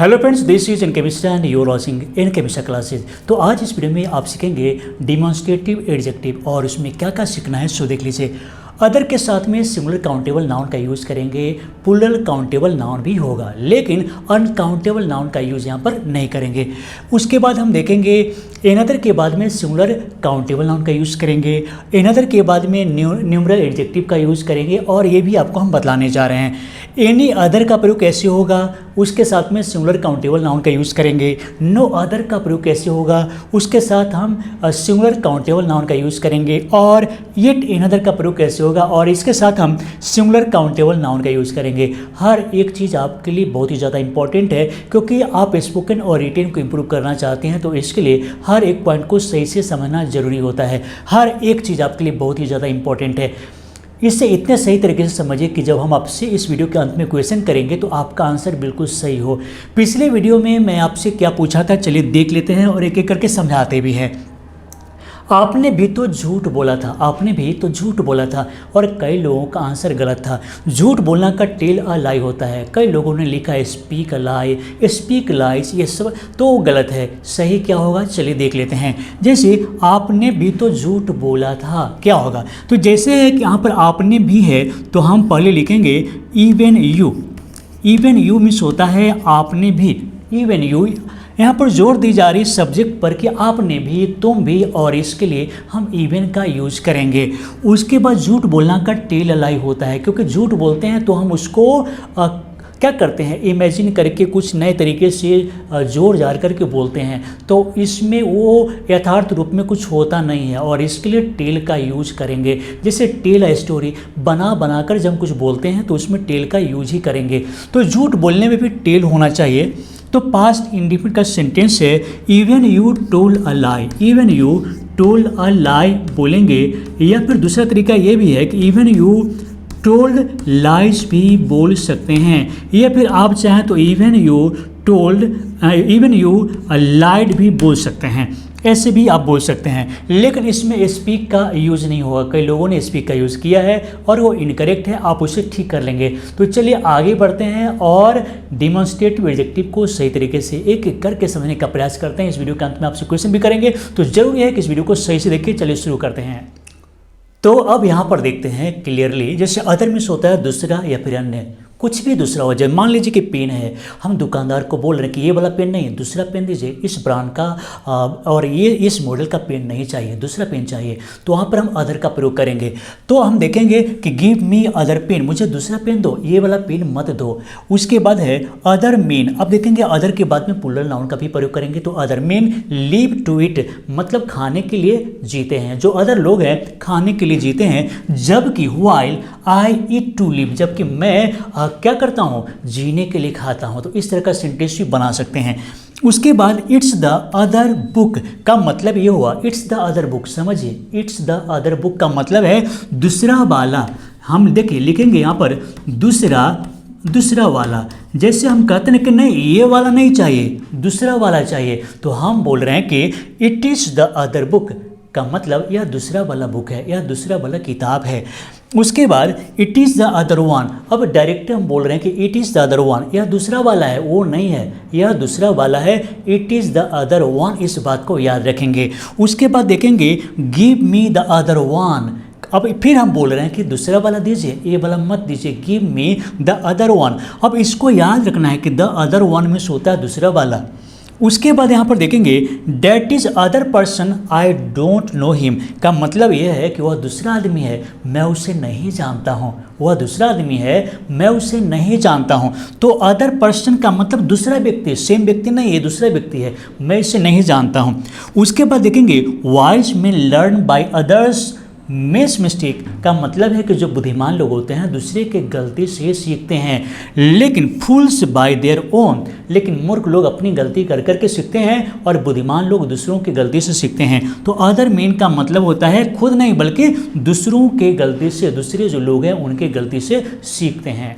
Hello friends, this is in chemistry and you are watching in chemistry classes. तो आज इस video में आप सीखेंगे डिमॉन्स्ट्रेटिव एडजेक्टिव और उसमें क्या क्या सीखना है सो देख लीजिए। अदर के साथ में सिंगुलर काउंटेबल नाउन का यूज़ करेंगे, प्लूरल काउंटेबल नाउन भी होगा, लेकिन अनकाउंटेबल नाउन का यूज़ यहाँ पर नहीं करेंगे। उसके बाद हम देखेंगे एनदर के बाद में सिंगुलर काउंटेबल नाउन का यूज़ करेंगे, एनदर के बाद में न्यूमरल एडजेक्टिव का यूज़ करेंगे और ये भी आपको हम बतलाने जा रहे हैं। एनी अदर का प्रयोग कैसे होगा, उसके साथ में सिंगुलर काउंटेबल नाउन का यूज़ करेंगे। नो अदर का प्रयोग कैसे होगा, उसके साथ हम सिंगुलर काउंटेबल नाउन का यूज़ करेंगे। और येट एनदर का प्रयोग कैसे होगा और इसके साथ हम सिंगुलर काउंटेबल नाउन का यूज़ करेंगे। हर एक चीज़ आपके लिए बहुत ही ज़्यादा इंपॉर्टेंट है, क्योंकि आप स्पोकन और रिटेन को इम्प्रूव करना चाहते हैं, तो इसके लिए हर एक पॉइंट को सही से समझना जरूरी होता है। हर एक चीज़ आपके लिए बहुत ही ज़्यादा इंपॉर्टेंट है। इसे इतने सही तरीके से समझिए कि जब हम आपसे इस वीडियो के अंत में क्वेश्चन करेंगे तो आपका आंसर बिल्कुल सही हो। पिछले वीडियो में मैं आपसे क्या पूछा था, चलिए देख लेते हैं और एक एक करके समझाते भी हैं। आपने भी तो झूठ बोला था, आपने भी तो झूठ बोला था, और कई लोगों का आंसर गलत था। झूठ बोलना का टेल अ लाई होता है। कई लोगों ने लिखा है speak a lie, speak lies, ये सब तो गलत है। सही क्या होगा, चलिए देख लेते हैं। जैसे आपने भी तो झूठ बोला था, क्या होगा? तो जैसे है कि यहाँ पर आपने भी है तो हम पहले लिखेंगे even you. Even you means होता है आपने भी, इवन यू। यहाँ पर जोर दी जा रही सब्जेक्ट पर कि आपने भी, तुम भी, और इसके लिए हम इवन का यूज करेंगे। उसके बाद झूठ बोलना का टेल अलाई होता है, क्योंकि झूठ बोलते हैं तो हम उसको क्या करते हैं, इमेजिन करके कुछ नए तरीके से जोर जार करके बोलते हैं, तो इसमें वो यथार्थ रूप में कुछ होता नहीं है, और इसके लिए टेल का यूज करेंगे। जैसे टेल अ स्टोरी, बना कर जब कुछ बोलते हैं तो उसमें टेल का यूज ही करेंगे। तो झूठ बोलने में भी टेल होना चाहिए। तो पास्ट इंडिफिनिट का सेंटेंस है even you told a lie, even you told a lie बोलेंगे। या फिर दूसरा तरीका ये भी है कि इवन यू टोल्ड लाइज भी बोल सकते हैं, या फिर आप चाहें तो even you told, even you lied भी बोल सकते हैं। ऐसे भी आप बोल सकते हैं, लेकिन इसमें स्पीक का यूज़ नहीं होगा। कई लोगों ने स्पीक का यूज़ किया है और वो इनकरेक्ट है, आप उसे ठीक कर लेंगे। तो चलिए आगे बढ़ते हैं और डिमॉन्स्ट्रेटिव एडजेक्टिव को सही तरीके से एक एक करके समझने का प्रयास करते हैं। इस वीडियो के अंत में आपसे क्वेश्चन भी करेंगे, तो जरूरी है कि इस वीडियो को सही से देखिए। चलिए शुरू करते हैं। तो अब यहाँ पर देखते हैं क्लियरली। जैसे अदर मीन्स होता है दूसरा या फिर अन्य, कुछ भी दूसरा हो जाए। मान लीजिए कि पेन है, हम दुकानदार को बोल रहे हैं कि ये वाला पेन नहीं है, दूसरा पेन दीजिए, इस ब्रांड का और ये इस मॉडल का पेन नहीं चाहिए, दूसरा पेन चाहिए। तो वहाँ पर हम अदर का प्रयोग करेंगे। तो हम देखेंगे कि गिव मी अदर पेन, मुझे दूसरा पेन दो, ये वाला पेन मत दो। उसके बाद है अदर मेन। अब देखेंगे अदर के बाद में प्लूरल नाउन का भी प्रयोग करेंगे। तो other men live to eat, मतलब खाने के लिए जीते हैं। जो अदर लोग हैं खाने के लिए जीते हैं, जबकि while I eat to live, जबकि मैं क्या करता हूँ, जीने के लिए खाता हूँ। तो इस तरह का सेंटेंस भी बना सकते हैं। उसके बाद इट्स द अदर बुक का मतलब ये हुआ, इट्स द अदर बुक, समझिए, इट्स द अदर बुक का मतलब है दूसरा वाला। हम देखिए लिखेंगे यहाँ पर दूसरा वाला। जैसे हम कहते हैं कि नहीं ये वाला नहीं चाहिए, दूसरा वाला चाहिए, तो हम बोल रहे हैं कि it is the other book का मतलब यह दूसरा वाला बुक है, यह दूसरा वाला किताब है। उसके बाद it is the other one. अब डायरेक्ट हम बोल रहे हैं कि it is the other one, यह दूसरा वाला है, वो नहीं है, यह दूसरा वाला है, it is the other one. इस बात को याद रखेंगे। उसके बाद देखेंगे give me the other one. अब फिर हम बोल रहे हैं कि दूसरा वाला दीजिए, ये वाला मत दीजिए, give me the other one. अब इसको याद रखना है कि द अदर वन में होता है दूसरा वाला। उसके बाद यहाँ पर देखेंगे that is other person I don't know him का मतलब यह है कि वह दूसरा आदमी है, मैं उसे नहीं जानता हूँ। वह दूसरा आदमी है, मैं उसे नहीं जानता हूँ। तो अदर पर्सन का मतलब दूसरा व्यक्ति, सेम व्यक्ति नहीं, ये दूसरा व्यक्ति है, मैं इसे नहीं जानता हूँ। उसके बाद देखेंगे वाइज में learn by others makes mistake का मतलब है कि जो बुद्धिमान लोग होते हैं दूसरे के गलती से सीखते हैं, लेकिन फूल्स बाय देयर ओन, लेकिन मूर्ख लोग अपनी गलती कर करके सीखते हैं और बुद्धिमान लोग दूसरों की गलती से सीखते हैं। तो अदर मेन का मतलब होता है खुद नहीं बल्कि दूसरों के गलती से, दूसरे जो लोग हैं उनके गलती से सीखते हैं।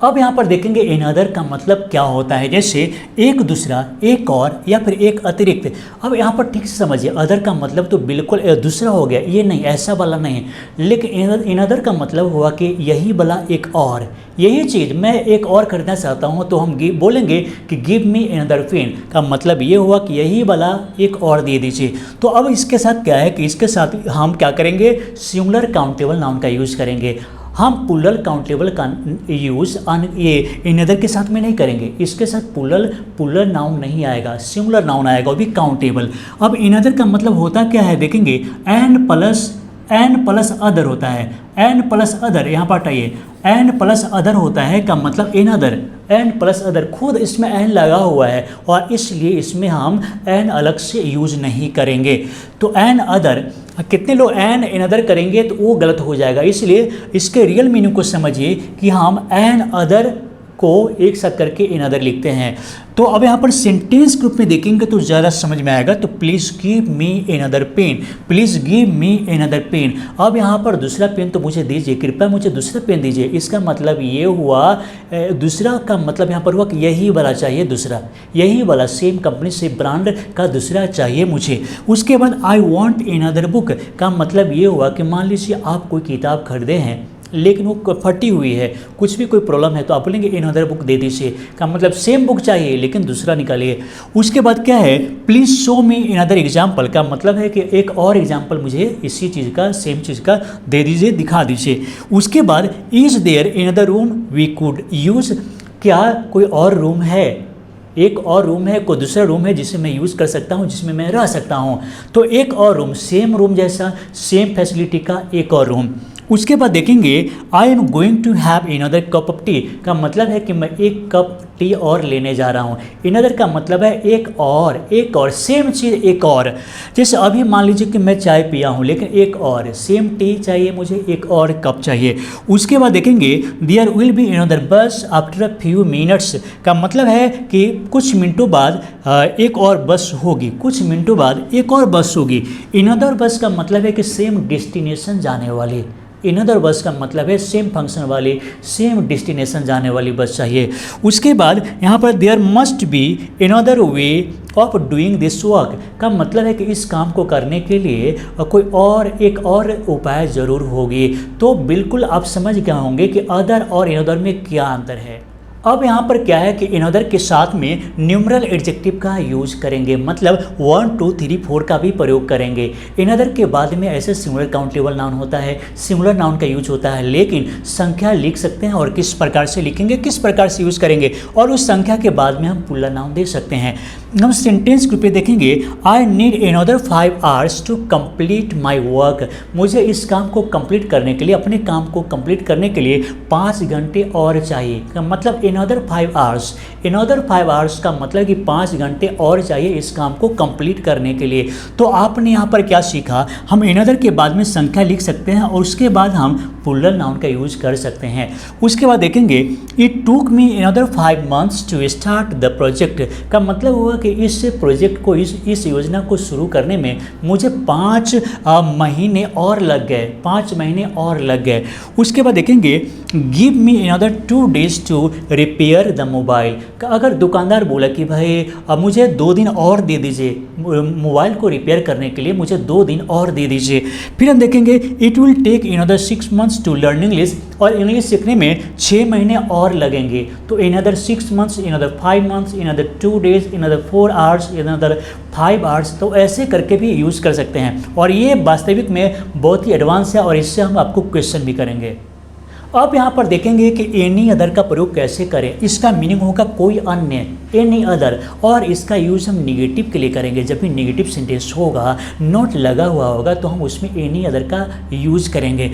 अब यहाँ पर देखेंगे इन अदर का मतलब क्या होता है, जैसे एक दूसरा, एक और, या फिर एक अतिरिक्त। अब यहाँ पर ठीक से समझिए, अदर का मतलब तो बिल्कुल दूसरा हो गया, ये नहीं, ऐसा वाला नहीं। लेकिन इन अदर का मतलब हुआ कि यही वाला एक और, यही चीज़ मैं एक और खरीदना चाहता हूँ, तो हम बोलेंगे कि गिव मी अनदर पेन। का मतलब ये हुआ कि यही वाला एक और दे दीजिए। तो अब इसके साथ क्या है कि इसके साथ हम क्या करेंगे, सिंगुलर काउंटेबल नाउन का यूज़ करेंगे। हम प्लूरल काउंटेबल का यूज़ ये इन अदर के साथ में नहीं करेंगे। इसके साथ प्लूरल नाउन नहीं आएगा, सिंगुलर नाउन आएगा, वो भी काउंटेबल। अब इन अदर का मतलब होता क्या है, देखेंगे एन प्लस अदर होता है। एन प्लस अदर, यहाँ पर हटाइए, एन प्लस अदर होता है का मतलब an other. An plus other, खुद इसमें एन लगा हुआ है और इसलिए इसमें हम एन अलग से यूज नहीं करेंगे। तो एन अदर, कितने लोग एन इन अदर करेंगे तो वो गलत हो जाएगा, इसलिए इसके रियल मीनिंग को समझिए कि हम एन अदर को एक साथ करके इन अदर लिखते हैं। तो अब यहाँ पर सेंटेंस ग्रुप में देखेंगे तो ज़्यादा समझ में आएगा। तो please give me another pen, please give me another pen. अब यहाँ पर दूसरा पेन तो मुझे दीजिए, कृपया मुझे दूसरा पेन दीजिए। इसका मतलब ये हुआ, दूसरा का मतलब यहाँ पर हुआ कि यही वाला चाहिए, दूसरा यही वाला सेम कंपनी से ब्रांड का दूसरा चाहिए मुझे। उसके बाद आई वॉन्ट अनदर बुक का मतलब ये हुआ कि मान लीजिए आप कोई किताब खरीदे हैं लेकिन वो फटी हुई है, कुछ भी कोई प्रॉब्लम है, तो आप बोलेंगे इन अदर बुक दे दीजिए। का मतलब सेम बुक चाहिए लेकिन दूसरा निकालिए। उसके बाद क्या है, please show me in other example का मतलब है कि एक और एग्जाम्पल मुझे इसी चीज़ का, सेम चीज़ का दे दीजिए, दिखा दीजिए। उसके बाद is there another room we could use, क्या कोई और रूम है, एक और रूम है, कोई दूसरा रूम है जिसे मैं यूज़ कर सकता हूँ, जिसमें मैं रह सकता हूँ। तो एक और रूम, सेम रूम जैसा, सेम फैसिलिटी का एक और रूम। उसके बाद देखेंगे I am going to have another cup of tea का मतलब है कि मैं एक कप टी और लेने जा रहा हूँ। अनदर का मतलब है एक और सेम चीज़ एक और। जैसे अभी मान लीजिए कि मैं चाय पिया हूँ लेकिन एक और सेम टी चाहिए मुझे, एक और कप चाहिए। उसके बाद देखेंगे देयर विल बी अनदर बस आफ्टर अ फ्यू मिनट्स का मतलब है कि कुछ मिनटों बाद एक और बस होगी, कुछ मिनटों बाद एक और बस होगी। अनदर बस का मतलब है कि सेम डेस्टिनेशन जाने वाली। अनदर बस का मतलब है सेम फंक्शन वाली, सेम डेस्टिनेशन जाने वाली बस चाहिए। उसके बाद यहाँ पर there must be another way of doing this work का मतलब है कि इस काम को करने के लिए कोई और एक और उपाय ज़रूर होगी। तो बिल्कुल आप समझ गए होंगे कि अदर और अनदर में क्या अंतर है। अब यहाँ पर क्या है कि अनदर के साथ में न्यूमरल एडजेक्टिव का यूज करेंगे, मतलब 1 2 3 4 का भी प्रयोग करेंगे। अनदर के बाद में ऐसे सिंगुलर काउंटेबल नाउन होता है, सिंगुलर नाउन का यूज होता है, लेकिन संख्या लिख सकते हैं और किस प्रकार से लिखेंगे, किस प्रकार से यूज करेंगे, और उस संख्या के बाद में हम प्लूरल नाउन दे सकते हैं। हम सेंटेंस ग्रुप पे देखेंगे I need another 5 hours to complete my work, मुझे इस काम को कंप्लीट करने के लिए, अपने काम को कंप्लीट करने के लिए 5 घंटे और चाहिए। का मतलब अनदर 5 आवर्स, अनदर 5 आवर्स का मतलब कि 5 घंटे और चाहिए इस काम को कंप्लीट करने के लिए। तो आपने यहाँ पर क्या सीखा, हम अनदर के बाद में संख्या लिख सकते हैं और उसके बाद हम प्लूरल नाउन का यूज कर सकते हैं। उसके बाद देखेंगे it took me another 5 months to start the project का मतलब हुआ कि इस प्रोजेक्ट को, इस योजना को शुरू करने में मुझे 5 महीने और लग गए, 5 महीने और लग गए। उसके बाद देखेंगे give me another 2 days to repair the mobile का अगर दुकानदार बोला कि भाई अब मुझे 2 दिन और दे दीजिए, मोबाइल को रिपेयर करने के लिए मुझे 2 दिन और दे दीजिए। फिर हम देखेंगे it will take another 6 months to learn English, और इंग्लिश सीखने में 6 महीने और लगेंगे। तो another 6 months, another 5 months, another 2 days, another 4 hours, another 5 hours, तो ऐसे करके भी यूज़ कर सकते हैं। और ये वास्तविक में बहुत ही एडवांस है और इससे हम आपको क्वेश्चन भी करेंगे। अब यहाँ पर देखेंगे कि एनी अदर का प्रयोग कैसे करें। इसका मीनिंग होगा कोई अन्य, एनी अदर, और इसका यूज़ हम निगेटिव के लिए करेंगे। जब भी निगेटिव सेंटेंस होगा, नॉट लगा हुआ होगा, तो हम उसमें एनी अदर का यूज़ करेंगे।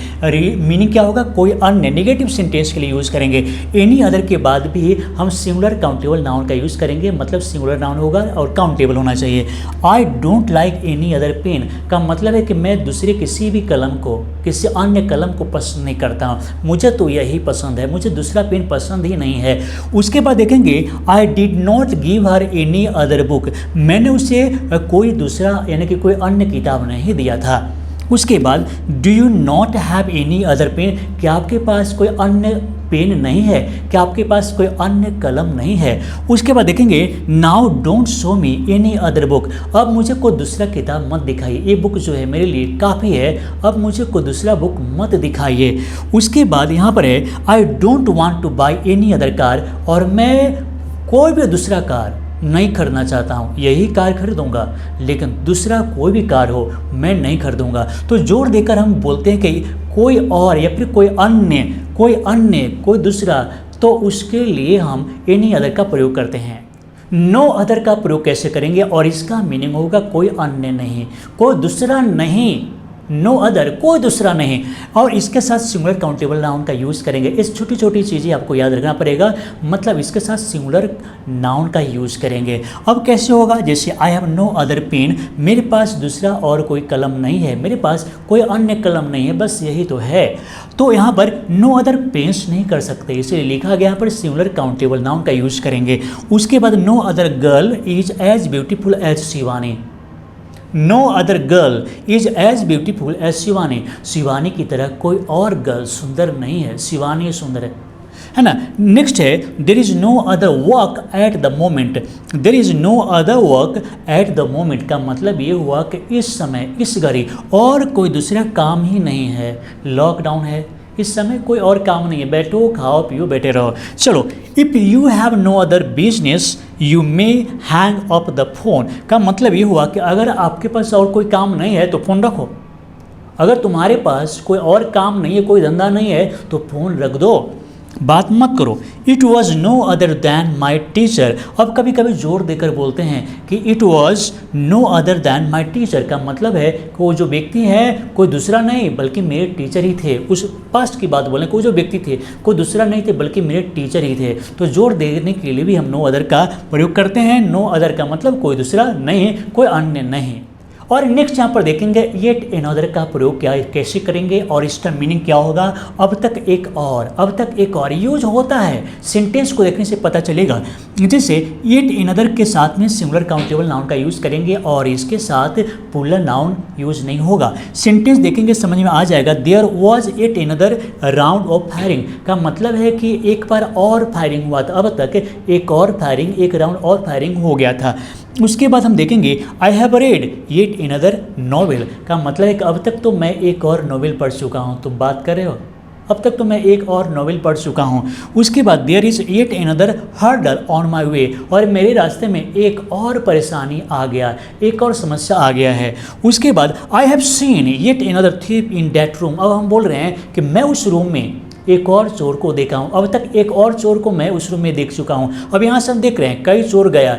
मीनिंग क्या होगा, कोई अन्य, निगेटिव सेंटेंस के लिए यूज़ करेंगे। एनी अदर के बाद भी हम सिंगुलर काउंटेबल नाउन का यूज़ करेंगे, मतलब सिंगुलर नाउन होगा और काउंटेबल होना चाहिए। I don't like any other pen का मतलब है कि मैं दूसरे किसी भी कलम को, किसी अन्य कलम को पसंद नहीं करता हूँ, मुझे तो यही पसंद है, मुझे दूसरा पेन पसंद ही नहीं है। उसके बाद देखेंगे I did not give her any other book, मैंने उसे कोई दूसरा यानी कि कोई अन्य किताब नहीं दिया था। उसके बाद do you not have any other pen, क्या आपके पास कोई अन्य पेन नहीं है, क्या आपके पास कोई अन्य कलम नहीं है। उसके बाद देखेंगे now don't show me any other book, अब मुझे कोई दूसरा किताब मत दिखाइए, ये बुक जो है मेरे लिए काफ़ी है, अब मुझे कोई दूसरा बुक मत दिखाइए। उसके बाद यहाँ पर है I don't want two by any other car, और मैं कोई भी दूसरा कार नहीं खरीदना चाहता हूँ, यही कार खरीदूंगा, लेकिन दूसरा कोई भी कार हो मैं नहीं खरीदूंगा। तो जोर देकर हम बोलते हैं कि कोई और या फिर कोई अन्य कोई दूसरा, तो उसके लिए हम एनी अदर का प्रयोग करते हैं। नो अदर का प्रयोग कैसे करेंगे, और इसका मीनिंग होगा कोई अन्य नहीं, कोई दूसरा नहीं, नो अदर कोई दूसरा नहीं, और इसके साथ सिंगुलर काउंटेबल नाउन का यूज़ करेंगे। इस छोटी छोटी चीज़ें आपको याद रखना पड़ेगा, मतलब इसके साथ सिंगुलर नाउन का यूज़ करेंगे। अब कैसे होगा, जैसे I have no other pen, मेरे पास दूसरा और कोई कलम नहीं है, मेरे पास कोई अन्य कलम नहीं है, बस यही तो है। तो यहाँ पर नो अदर पेन्स नहीं कर सकते, इसलिए लिखा गया यहाँ पर सिंगुलर काउंटेबल नाउन का यूज़ करेंगे। उसके बाद no other girl is as beautiful as Shivani, no other girl is as beautiful as Shivani, Shivani की तरह कोई और गर्ल सुंदर नहीं है, शिवानी सुंदर है ना। नेक्स्ट है there is no other work at the moment, there is no other work at the moment का मतलब ये हुआ कि इस समय इस घड़ी और कोई दूसरा काम ही नहीं है, लॉकडाउन है, इस समय कोई और काम नहीं है, बैठो खाओ पियो बैठे रहो। चलो if you have no other business you may hang up the phone का मतलब ये हुआ कि अगर आपके पास और कोई काम नहीं है तो फ़ोन रखो, अगर तुम्हारे पास कोई और काम नहीं है, कोई धंधा नहीं है तो फ़ोन रख दो, बात मत करो। It was no other than my teacher, अब कभी कभी जोर देकर बोलते हैं कि it was no other than my teacher का मतलब है कि वो जो व्यक्ति है कोई दूसरा नहीं बल्कि मेरे टीचर ही थे, उस पास्ट की बात बोलें, कोई जो व्यक्ति थे कोई दूसरा नहीं थे बल्कि मेरे टीचर ही थे। तो जोर देने के लिए भी हम नो अदर का प्रयोग करते हैं, नो अदर का मतलब कोई दूसरा नहीं, कोई अन्य नहीं। और नेक्स्ट यहाँ पर देखेंगे येट एनदर का प्रयोग क्या कैसे करेंगे और इसका मीनिंग क्या होगा। अब तक एक और, अब तक एक और यूज होता है, सेंटेंस को देखने से पता चलेगा। जैसे येट एनदर के साथ में सिंगुलर काउंटेबल नाउन का यूज़ करेंगे और इसके साथ प्लूरल नाउन यूज नहीं होगा। सेंटेंस देखेंगे समझ में आ जाएगा। There was yet another round of firing का मतलब है कि एक बार और फायरिंग हुआ था, अब तक एक और फायरिंग, एक राउंड और फायरिंग हो गया था। उसके बाद हम देखेंगे I have read yet another novel का मतलब है कि अब तक तो मैं एक और नॉवेल पढ़ चुका हूँ। तुम बात कर रहे हो, अब तक तो मैं एक और नॉवेल पढ़ चुका हूँ। उसके बाद there is yet another hurdle on my way, और मेरे रास्ते में एक और परेशानी आ गया, एक और समस्या आ गया है। उसके बाद I have seen yet another thief in that room, अब हम बोल रहे हैं कि मैं उस रूम में एक और चोर को देखा हूँ, अब तक एक और चोर को मैं उस रूम में देख चुका हूँ। अब यहाँ से हम देख रहे हैं कई चोर गया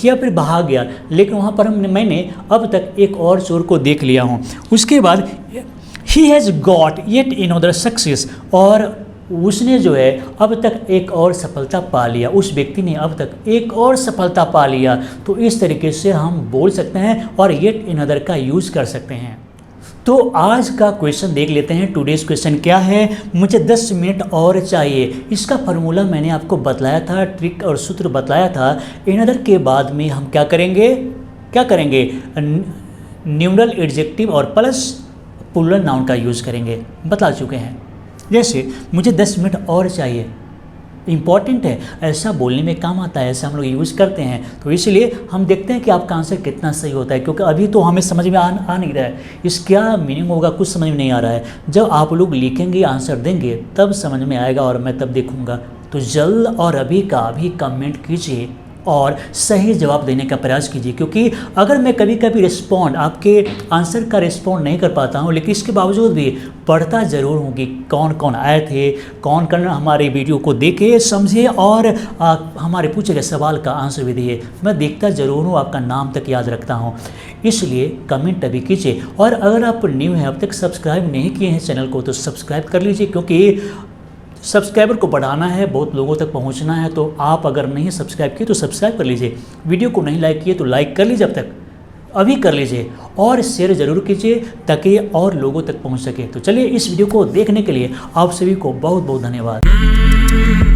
या फिर भाग गया, लेकिन वहाँ पर मैंने अब तक एक और चोर को देख लिया हूँ। उसके बाद he has got yet another success, और उसने जो है अब तक एक और सफलता पा लिया, उस व्यक्ति ने अब तक एक और सफलता पा लिया। तो इस तरीके से हम बोल सकते हैं और येट एनदर का यूज़ कर सकते हैं। तो आज का क्वेश्चन देख लेते हैं। टुडेज क्वेश्चन क्या है, मुझे 10 मिनट और चाहिए। इसका फार्मूला मैंने आपको बतलाया था, ट्रिक और सूत्र बताया था। एनदर के बाद में हम क्या करेंगे, न्यूमरल एडजेक्टिव और प्लस प्लूरल नाउन का यूज़ करेंगे, बता चुके हैं। जैसे मुझे 10 मिनट और चाहिए, इम्पॉर्टेंट है, ऐसा बोलने में काम आता है, ऐसा हम लोग यूज़ करते हैं। तो इसलिए हम देखते हैं कि आपका आंसर कितना सही होता है, क्योंकि अभी तो हमें समझ में आ नहीं रहा है इस क्या मीनिंग होगा, कुछ समझ में नहीं आ रहा है। जब आप लोग लिखेंगे आंसर देंगे तब समझ में आएगा और मैं तब देखूंगा। तो जल्द और अभी का अभी कमेंट कीजिए और सही जवाब देने का प्रयास कीजिए, क्योंकि अगर मैं कभी कभी रिस्पॉन्ड आपके आंसर का रिस्पॉन्ड नहीं कर पाता हूं, लेकिन इसके बावजूद भी पढ़ता ज़रूर हूं कि कौन कौन आए थे, कौन कौन हमारे वीडियो को देखे समझे और हमारे पूछे गए सवाल का आंसर भी दिए। मैं देखता ज़रूर हूँ, आपका नाम तक याद रखता हूँ, इसलिए कमेंट अभी कीजिए। और अगर आप न्यू हैं, अब तक सब्सक्राइब नहीं किए हैं चैनल को, तो सब्सक्राइब कर लीजिए, क्योंकि सब्सक्राइबर को बढ़ाना है, बहुत लोगों तक पहुंचना है। तो आप अगर नहीं सब्सक्राइब किए तो सब्सक्राइब कर लीजिए, वीडियो को नहीं लाइक किए तो लाइक कर लीजिए, अब तक अभी कर लीजिए, और शेयर ज़रूर कीजिए ताकि और लोगों तक पहुंच सके। तो चलिए, इस वीडियो को देखने के लिए आप सभी को बहुत बहुत धन्यवाद।